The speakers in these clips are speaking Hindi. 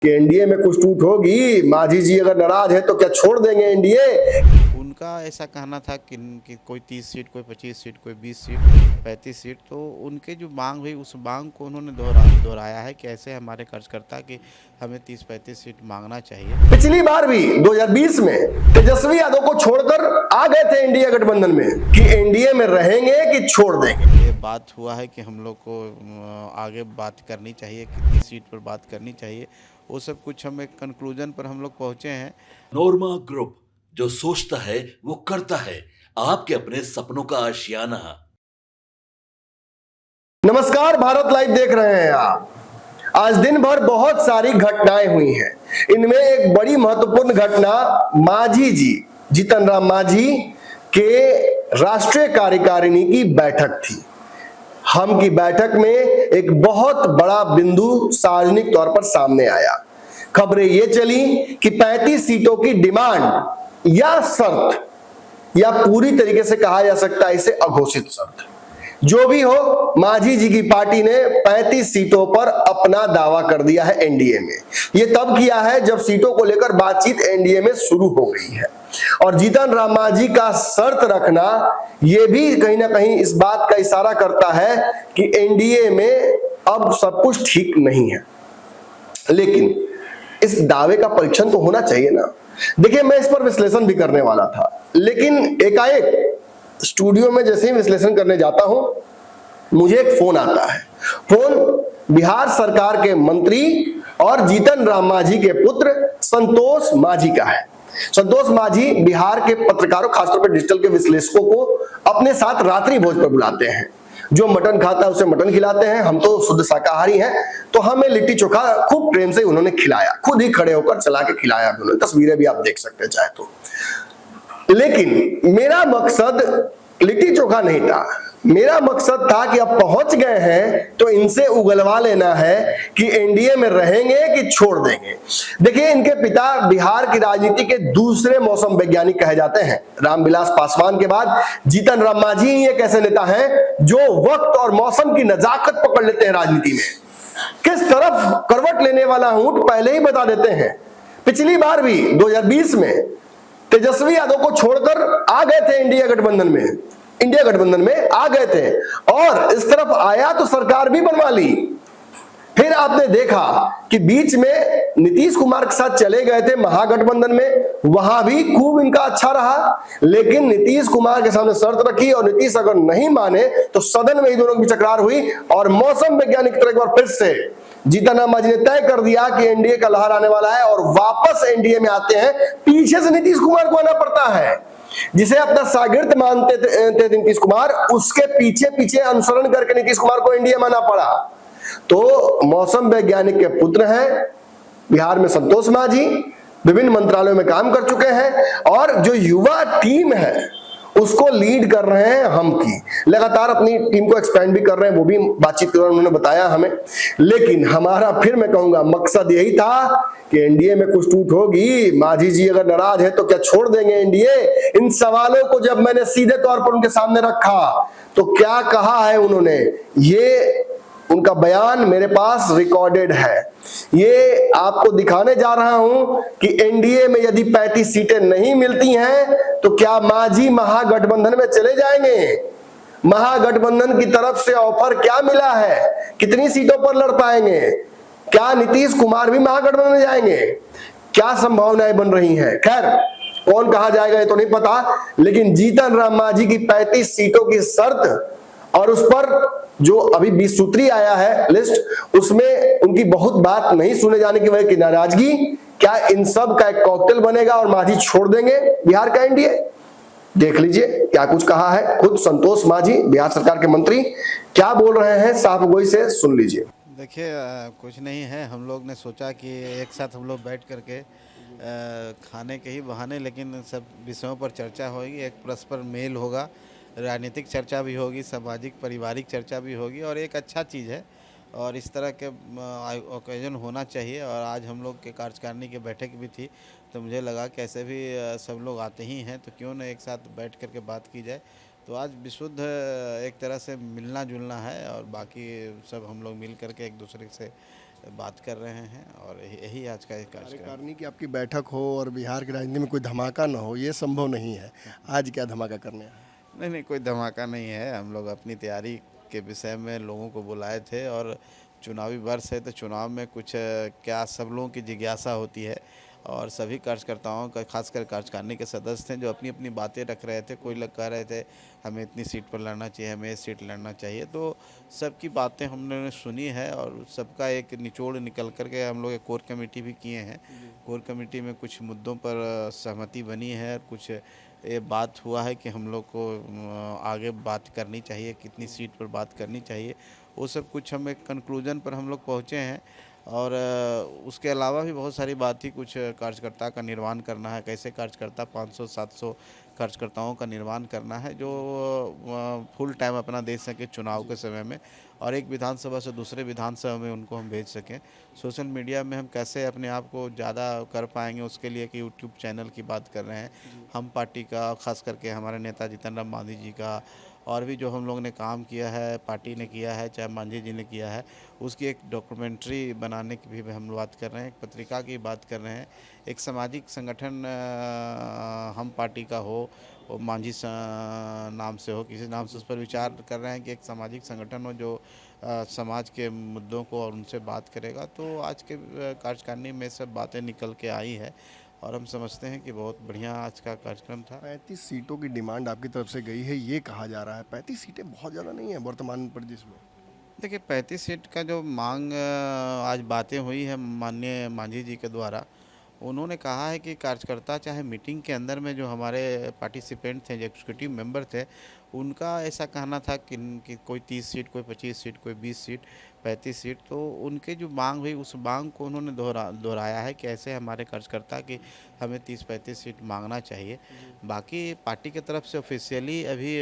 कि एनडीए में कुछ टूट होगी, मांझी जी अगर नाराज है तो क्या छोड़ देंगे एनडीए। उनका ऐसा कहना था कि कोई 30 सीट, कोई 25 सीट, कोई 20 सीट, 35 सीट। तो उनके जो मांग हुई उस मांग को उन्होंने दोहराया है कि ऐसे हमारे कार्यकर्ता कि हमें 30-35 सीट मांगना चाहिए। पिछली बार भी 2020 में तेजस्वी यादव को छोड़कर आ गए थे इंडिया गठबंधन में कि एनडीए में रहेंगे कि छोड़ देंगे। ये बात हुआ है कि हम लोग को आगे बात करनी चाहिए, कितनी सीट पर बात करनी चाहिए, वो सब कुछ हम एक कंक्लूजन पर हम लोग पहुँचे हैं। नोरमा ग्रुप, जो सोचता है वो करता है, आपके अपने सपनों का आशियाना। नमस्कार, भारत लाइव देख रहे हैं आप। आज दिन भर बहुत सारी घटनाएं हुई हैं। इनमें एक बड़ी महत्वपूर्ण घटना मांझी जी, जीतन राम मांझी के राष्ट्रीय कार्यकारिणी की बैठक थी। हम की बैठक में एक बहुत बड़ा बिंदु सार्वजनिक तौर पर सामने आया। खबरें ये चली कि 35 सीटों की डिमांड या शर्त, या पूरी तरीके से कहा जा सकता है इसे अघोषित शर्त, जो भी हो, मांझी जी की पार्टी ने 35 सीटों पर अपना दावा कर दिया है एनडीए में। यह तब किया है जब सीटों को लेकर बातचीत एनडीए में शुरू हो गई है। और जीतन राम मांझी का शर्त रखना यह भी कहीं ना कहीं इस बात का इशारा करता है कि एनडीए में अब सब कुछ ठीक नहीं है। लेकिन इस दावे का परीक्षण तो होना चाहिए ना। देखिए, मैं इस पर विश्लेषण भी करने वाला था, लेकिन एकाएक स्टूडियो में जैसे ही विश्लेषण करने जाता हूं, मुझे एक फोन आता है। फोन बिहार सरकार के मंत्री और जीतन राम मांझी के पुत्र संतोष मांझी का है। संतोष मांझी बिहार के पत्रकारों, खासतौर पर डिजिटल के विश्लेषकों को अपने साथ रात्रि भोज पर बुलाते हैं। जो मटन खाता है उसे मटन खिलाते हैं। हम तो शुद्ध शाकाहारी हैं, तो हमें लिट्टी चोखा खूब प्रेम से उन्होंने खिलाया, खुद ही खड़े होकर चला के खिलाया उन्होंने। तस्वीरें भी आप देख सकते हैं चाहे तो। लेकिन मेरा मकसद लिट्टी चोखा नहीं था। मेरा मकसद था कि अब पहुंच गए हैं तो इनसे उगलवा लेना है कि एनडीए में रहेंगे कि छोड़ देंगे। देखिए, इनके पिता बिहार की राजनीति के दूसरे मौसम वैज्ञानिक कहे जाते हैं। रामविलास पासवान के बाद जीतन राम मांझी ही एक ऐसे नेता हैं जो वक्त और मौसम की नजाकत पकड़ लेते हैं राजनीति में। किस तरफ करवट लेने वाला ऊंट पहले ही बता देते हैं। पिछली बार भी 2020 में तेजस्वी यादव को छोड़कर आ गए थे इंडिया गठबंधन में आ गए थे, और इस तरफ आया तो सरकार भी बनवा ली। फिर आपने देखा कि बीच में नीतीश कुमार के साथ चले गए थे महागठबंधन में, वहां भी खूब इनका अच्छा रहा। लेकिन नीतीश कुमार के सामने शर्त रखी और नीतीश अगर नहीं माने तो सदन में ही दोनों की टकरार हुई और मौसम वैज्ञानिक एक बार फिर से जीतन राम मांझी ने तय कर दिया कि एनडीए का लहर आने वाला है और वापस एनडीए में आते हैं। पीछे से नीतीश कुमार को आना पड़ता है, जिसे अपना शागिर्द मानते थे नीतीश कुमार, उसके पीछे पीछे अनुसरण करके नीतीश कुमार को एनडीए में आना पड़ा। तो मौसम वैज्ञानिक के पुत्र हैं बिहार में संतोष मांझी, विभिन्न मंत्रालयों में काम कर चुके हैं, और जो युवा टीम है उसको लीड कर रहे हैं हम की। लगातार अपनी टीम को एक्सपेंड भी कर रहे हैं, वो भी बातचीत कर रहे हैं, उन्होंने बताया हमें। लेकिन हमारा, फिर मैं कहूंगा, मकसद यही था कि एनडीए में कुछ टूट होगी, मांझी जी अगर नाराज है तो क्या छोड़ देंगे एनडीए। इन सवालों को जब मैंने सीधे तौर पर उनके सामने रखा तो क्या कहा है उन्होंने, ये उनका बयान मेरे पास रिकॉर्डेड है। ये आपको दिखाने जा रहा हूं कि एनडीए में यदि 35 सीटें नहीं मिलती हैं तो क्या मांझी महागठबंधन में चले जाएंगे। महागठबंधन की तरफ से ऑफर क्या मिला है, कितनी सीटों पर लड़ पाएंगे, क्या नीतीश कुमार भी महागठबंधन में जाएंगे, क्या संभावनाएं बन रही हैं। खैर, कौन कहा जाएगा ये तो नहीं पता, लेकिन जीतन राम मांझी की 35 सीटों की शर्त और उस पर जो अभी 20 सूत्री आया है लिस्ट, उसमें उनकी बहुत बात नहीं सुने जाने की वजह की नाराजगी, क्या इन सब का एक कॉकटेल बनेगा और मांझी छोड़ देंगे बिहार का एनडीए। देख लीजिए क्या कुछ कहा है खुद संतोष मांझी, बिहार सरकार के मंत्री, क्या बोल रहे हैं साफ गोई से, सुन लीजिए। देखिए, कुछ नहीं है, हम लोग ने सोचा कि एक साथ हम लोग बैठ करके खाने के ही बहाने लेकिन सब विषयों पर चर्चा होगी, एक परस्पर मेल होगा, राजनीतिक चर्चा भी होगी, सामाजिक पारिवारिक चर्चा भी होगी, और एक अच्छा चीज़ है और इस तरह के ओकेजन होना चाहिए। और आज हम लोग के कार्यकारिणी की बैठक भी थी, तो मुझे लगा कि ऐसे भी सब लोग आते ही हैं तो क्यों न एक साथ बैठ करके बात की जाए। तो आज विशुद्ध एक तरह से मिलना जुलना है और बाकी सब हम लोग मिल करके एक दूसरे से बात कर रहे हैं और यही आज का एक कार्यक्रम। कार्यकारिणी की आपकी बैठक हो और बिहार की राजनीति में कोई धमाका ना हो, ये संभव नहीं है। आज क्या धमाका करने आए? नहीं नहीं, कोई धमाका नहीं है। हम लोग अपनी तैयारी के विषय में लोगों को बुलाए थे और चुनावी वर्ष है तो चुनाव में कुछ क्या सब लोगों की जिज्ञासा होती है और सभी कार्यकर्ताओं का, खासकर कार्यकारिणी के सदस्य थे जो अपनी अपनी बातें रख रहे थे। कोई लोग कह रहे थे हमें इतनी सीट पर लड़ना चाहिए, हमें इस सीट लड़ना चाहिए, तो सबकी बातें हमने सुनी है और सबका एक निचोड़ निकल कर के हम लोग एक कोर कमेटी भी किए हैं। कोर कमेटी में कुछ मुद्दों पर सहमति बनी है और कुछ ये बात हुआ है कि हम लोग को आगे बात करनी चाहिए, कितनी सीट पर बात करनी चाहिए, वो सब कुछ हम एक कंक्लूजन पर हम लोग पहुँचे हैं। और उसके अलावा भी बहुत सारी बात थी। कुछ कार्यकर्ता का निर्माण करना है, कैसे कार्यकर्ता 500-700 कार्यकर्ताओं का निर्माण करना है जो फुल टाइम अपना दे सके चुनाव के समय में और एक विधानसभा से दूसरे विधानसभा में उनको हम भेज सकें। सोशल मीडिया में हम कैसे अपने आप को ज़्यादा कर पाएंगे, उसके लिए कि यूट्यूब चैनल की बात कर रहे हैं हम पार्टी का, खास करके हमारे नेता जीतन राम मांझी जी का, और भी जो हम लोग ने काम किया है, पार्टी ने किया है, चाहे मांझी जी ने किया है, उसकी एक डॉक्यूमेंट्री बनाने की भी हम बात कर रहे हैं, एक पत्रिका की बात कर रहे हैं, एक सामाजिक संगठन हम पार्टी का हो, वो मांझी नाम से हो, किसी नाम से, उस पर विचार कर रहे हैं कि एक सामाजिक संगठन हो जो समाज के मुद्दों को और उनसे बात करेगा। तो आज के कार्यकारिणी में सब बातें निकल के आई है और हम समझते हैं कि बहुत बढ़िया आज का कार्यक्रम था। 35 सीटों की डिमांड आपकी तरफ से गई है, ये कहा जा रहा है। 35 सीटें बहुत ज़्यादा नहीं है वर्तमान परिदृश्य में। देखिए 35 सीट का जो मांग आज बातें हुई है माननीय मांझी जी के द्वारा, उन्होंने कहा है कि कार्यकर्ता चाहे मीटिंग के अंदर में जो हमारे पार्टिसिपेंट थे, जो एग्जीक्यूटिव मेंबर थे, उनका ऐसा कहना था कि कोई 30 सीट, कोई 25 सीट, कोई 20 सीट, 35 सीट, तो उनके जो मांग हुई उस मांग को उन्होंने दोहराया है कि ऐसे हमारे कार्यकर्ता कि हमें 30-35 सीट मांगना चाहिए। बाकी पार्टी की तरफ से ऑफिशियली अभी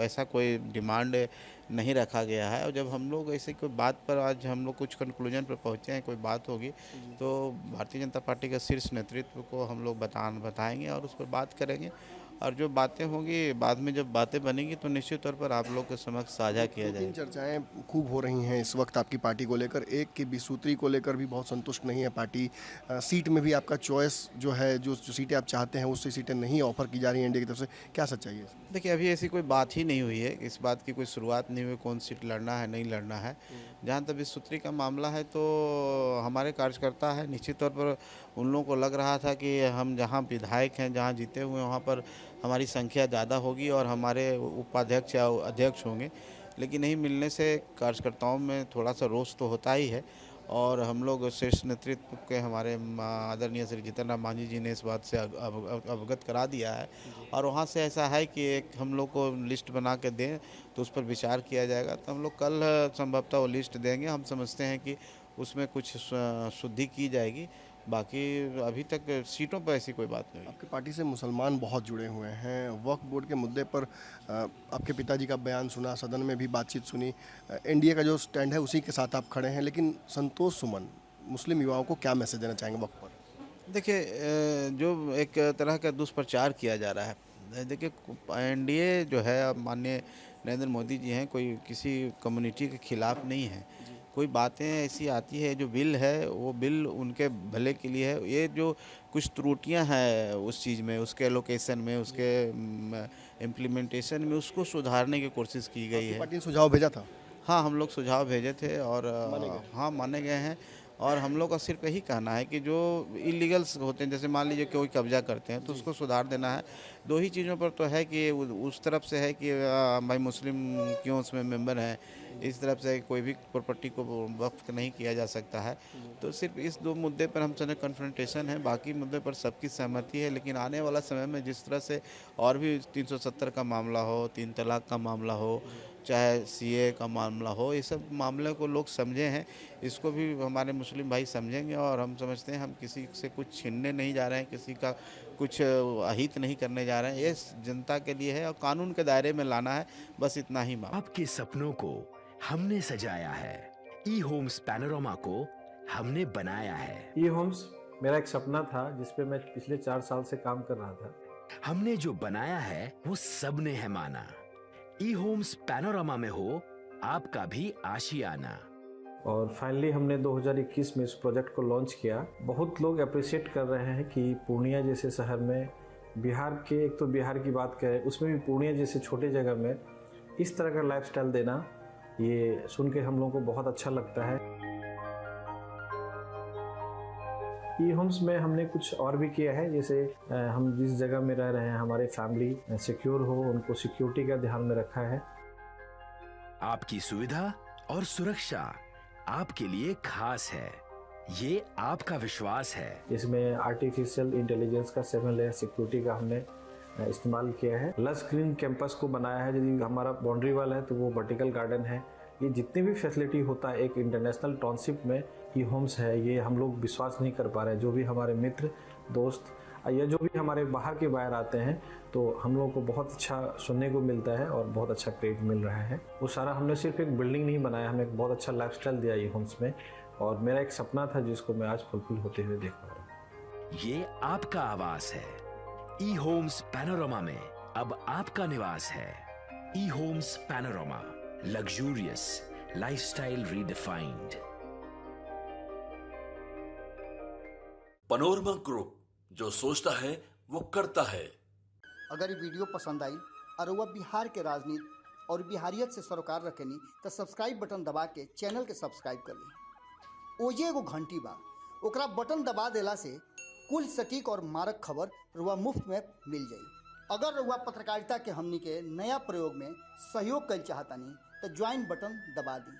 ऐसा कोई डिमांड नहीं रखा गया है और जब हम लोग ऐसे कोई बात पर आज हम लोग कुछ कंक्लूजन पर पहुँचे हैं, कोई बात होगी तो भारतीय जनता पार्टी के शीर्ष नेतृत्व को हम लोग बताएंगे और उस पर बात करेंगे और जो बातें होंगी बाद में जब बातें बनेंगी तो निश्चित तौर पर आप लोग के समक्ष साझा किया तीन जाएगा। चर्चाएं खूब हो रही हैं इस वक्त आपकी पार्टी को लेकर। एक की 20 सूत्री को लेकर भी बहुत संतुष्ट नहीं है पार्टी। सीट में भी आपका चॉइस जो है, जो सीटें आप चाहते हैं उससे सीटें नहीं ऑफर की जा रही हैं एनडीए की तरफ से। क्या सच्चाई है इसमें? देखिए अभी ऐसी कोई बात ही नहीं हुई है, इस बात की कोई शुरुआत नहीं हुई कौन सीट लड़ना है नहीं लड़ना है। जहाँ तक इस सूत्री का मामला है तो हमारे कार्यकर्ता है, निश्चित तौर पर उन लोगों को लग रहा था कि हम जहाँ विधायक हैं, जहाँ जीते हुए हैं वहाँ पर हमारी संख्या ज़्यादा होगी और हमारे उपाध्यक्ष या अध्यक्ष होंगे, लेकिन नहीं मिलने से कार्यकर्ताओं में थोड़ा सा रोष तो होता ही है। और हम लोग शीर्ष नेतृत्व के हमारे आदरणीय श्री जीतन राम मांझी जी ने इस बात से अवगत करा दिया है और वहाँ से ऐसा है कि एक हम लोग को लिस्ट बना के दें तो उस पर विचार किया जाएगा। तो हम लोग कल संभवतः वो लिस्ट देंगे। हम समझते हैं कि उसमें कुछ शुद्धि की जाएगी। बाकी अभी तक सीटों पर ऐसी कोई बात नहीं। आपकी पार्टी से मुसलमान बहुत जुड़े हुए हैं। वक्फ बोर्ड के मुद्दे पर आपके पिताजी का बयान सुना, सदन में भी बातचीत सुनी। एनडीए का जो स्टैंड है उसी के साथ आप खड़े हैं, लेकिन संतोष सुमन मुस्लिम युवाओं को क्या मैसेज देना चाहेंगे वक्फ पर? देखिए जो एक तरह का दुष्प्रचार किया जा रहा है, देखिए एनडीए जो है अब माननीय नरेंद्र मोदी जी हैं, कोई किसी कम्युनिटी के खिलाफ नहीं है। कोई बातें ऐसी आती है, जो बिल है वो बिल उनके भले के लिए है। ये जो कुछ त्रुटियां हैं उस चीज़ में, उसके एलोकेशन में, उसके इम्प्लीमेंटेशन में, उसको सुधारने की कोशिश की गई है। पार्टी ने सुझाव भेजा था? हाँ, हम लोग सुझाव भेजे थे और हाँ माने गए हैं। और हम लोग का सिर्फ यही कहना है कि जो इलीगल्स होते हैं, जैसे मान लीजिए कोई कब्जा करते हैं तो उसको सुधार देना है। दो ही चीज़ों पर तो है कि उस तरफ से है कि भाई मुस्लिम क्यों उसमें मेंबर हैं, इस तरफ से कोई भी प्रॉपर्टी को वक्फ नहीं किया जा सकता है। तो सिर्फ इस दो मुद्दे पर हम चले कन्फ्रंटेशन है, बाकी मुद्दे पर सबकी सहमति है। लेकिन आने वाला समय में जिस तरह से और भी 370 का मामला हो, 3 तलाक का मामला हो, चाहे सीए का मामला हो, ये सब मामले को लोग समझे हैं, इसको भी हमारे मुस्लिम भाई समझेंगे। और हम समझते हैं हम किसी से कुछ छीनने नहीं जा रहे हैं, किसी का कुछ अहित नहीं करने जा रहे हैं। ये जनता के लिए है और कानून के दायरे में लाना है, बस इतना ही मांग। आपके सपनों को हमने सजाया है, ई होम्स पैनोरामा को हमने बनाया है। ई होम्स मेरा एक सपना था जिस पे मैं पिछले 4 साल से काम कर रहा था। हमने जो बनाया है वो सबने है माना। ई होम्स पैनोरामा में हो आपका भी आशियाना। और फाइनली हमने 2021 में इस प्रोजेक्ट को लॉन्च किया। बहुत लोग अप्रिशिएट कर रहे हैं कि पूर्णिया जैसे शहर में, बिहार के, एक तो बिहार की बात करें उसमें भी पूर्णिया जैसे छोटे जगह में इस तरह का लाइफस्टाइल देना, ये सुन के हम लोगों को बहुत अच्छा लगता है। ई होम्स में हमने कुछ और भी किया है, जैसे हम जिस जगह में रह रहे हैं हमारे फैमिली सिक्योर हो, उनको सिक्योरिटी का ध्यान में रखा है। आपकी सुविधा और सुरक्षा आपके लिए खास है, ये आपका विश्वास है। इसमें आर्टिफिशियल इंटेलिजेंस का 7 लेयर सिक्योरिटी का हमने इस्तेमाल किया है। लश ग्रीन कैंपस को बनाया है, यदि हमारा बाउंड्री वाल है तो वो वर्टिकल गार्डन है। ये जितनी भी फैसिलिटी होता है एक इंटरनेशनल टाउनशिप में ई होम्स है, ये हम लोग विश्वास नहीं कर पा रहे हैं। जो भी हमारे मित्र दोस्त या जो भी हमारे बाहर के बाहर आते हैं तो हम लोगों को बहुत अच्छा सुनने को मिलता है और बहुत अच्छा क्रेडिट मिल रहा है। वो सारा हमने सिर्फ एक बिल्डिंग नहीं बनाया, हमने एक बहुत अच्छा लाइफस्टाइल दिया ई होम्स में, और मेरा एक सपना था जिसको मैं आज फुलफिल होते हुए देख पा रहा हूँ। ये आपका आवास है। ई होम्स पैनोरामा में अब आपका निवास है। E Homes Panorama, luxurious lifestyle redefined. Panorama group, जो सोचता है वो करता है। अगर ये वीडियो पसंद आई और वह बिहार के राजनीति और बिहारियत से सरोकार रखेनी तो सब्सक्राइब बटन दबा के चैनल के सब्सक्राइब कर ली। ओजे एगो घंटी बा, ओकरा बटन दबा देला से कुल सटीक और मारक खबर रुआ मुफ्त में मिल जाई। अगर रुआ पत्रकारिता के हमनी के नया प्रयोग में सहयोग कर चाहतानी तो ज्वाइन बटन दबा दी।